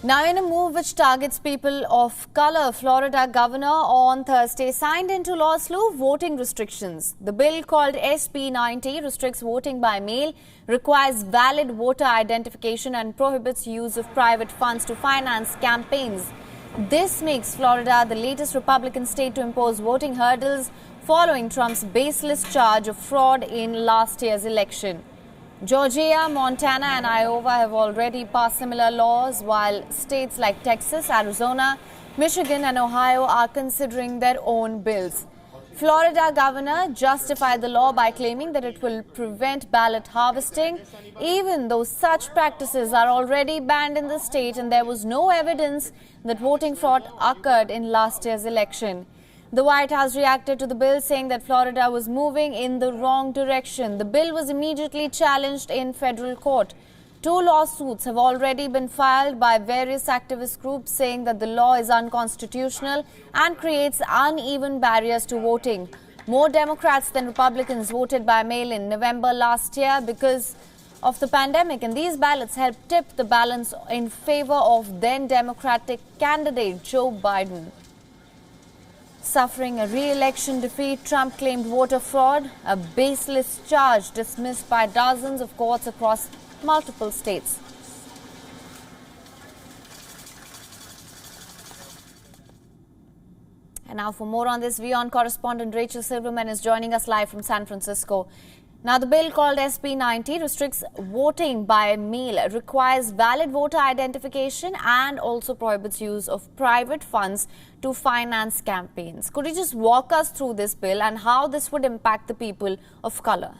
Now, in a move which targets people of color, Florida governor on Thursday signed into law a slew of voting restrictions. The bill, called SB 90, restricts voting by mail, requires valid voter identification and prohibits use of private funds to finance campaigns. This makes Florida the latest Republican state to impose voting hurdles following Trump's baseless charge of fraud in last year's election. Georgia, Montana and Iowa have already passed similar laws, while states like Texas, Arizona, Michigan and Ohio are considering their own bills. Florida governor justified the law by claiming that it will prevent ballot harvesting, even though such practices are already banned in the state and there was no evidence that voting fraud occurred in last year's election. The White House reacted to the bill, saying that Florida was moving in the wrong direction. The bill was immediately challenged in federal court. 2 lawsuits have already been filed by various activist groups, saying that the law is unconstitutional and creates uneven barriers to voting. More Democrats than Republicans voted by mail in November last year because of the pandemic, and these ballots helped tip the balance in favor of then Democratic candidate Joe Biden. Suffering a re-election defeat, Trump claimed voter fraud, a baseless charge dismissed by dozens of courts across multiple states. And now for more on this, WION correspondent Rachel Silverman is joining us live from San Francisco. Now, the bill, called SB 90, restricts voting by mail, requires valid voter identification and also prohibits use of private funds to finance campaigns. Could you just walk us through this bill and how this would impact the people of color?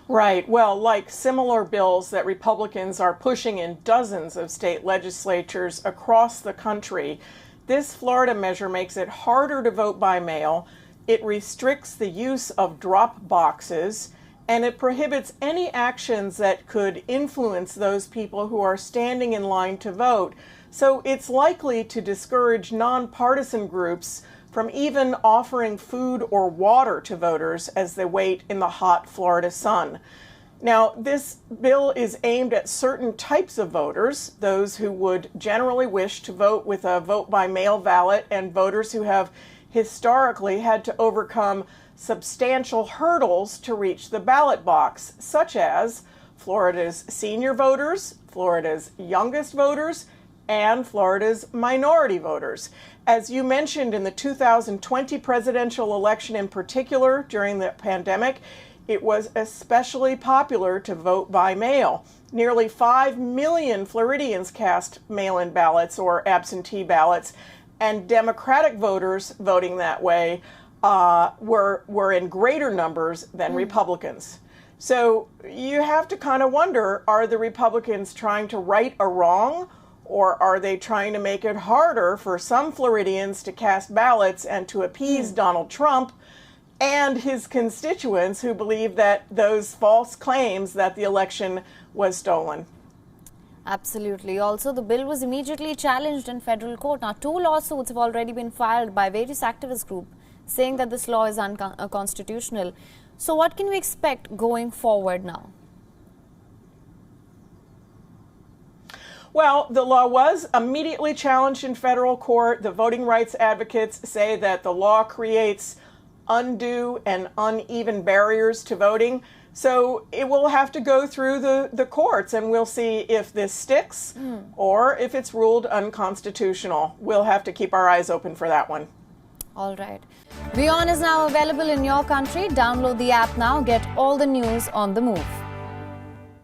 Right. Well, like similar bills that Republicans are pushing in dozens of state legislatures across the country, this Florida measure makes it harder to vote by mail. It restricts the use of drop boxes, and it prohibits any actions that could influence those people who are standing in line to vote. So it's likely to discourage nonpartisan groups from even offering food or water to voters as they wait in the hot Florida sun. Now, this bill is aimed at certain types of voters, those who would generally wish to vote with a vote-by-mail ballot and voters who have historically had to overcome substantial hurdles to reach the ballot box, such as Florida's senior voters, Florida's youngest voters, and Florida's minority voters. As you mentioned, in the 2020 presidential election in particular, during the pandemic, it was especially popular to vote by mail. Nearly 5 million Floridians cast mail-in ballots or absentee ballots, and Democratic voters voting that way were in greater numbers than Republicans. So you have to kind of wonder, are the Republicans trying to right a wrong, or are they trying to make it harder for some Floridians to cast ballots and to appease Donald Trump and his constituents who believe that those false claims that the election was stolen? Absolutely. Also, the bill was immediately challenged in federal court. Now, 2 lawsuits have already been filed by various activist groups saying that this law is unconstitutional. So what can we expect going forward now? Well, the law was immediately challenged in federal court. The voting rights advocates say that the law creates undue and uneven barriers to voting. So it will have to go through the courts, and we'll see if this sticks or if it's ruled unconstitutional. We'll have to keep our eyes open for that one. All right. WION is now available in your country. Download the app now. Get all the news on the move.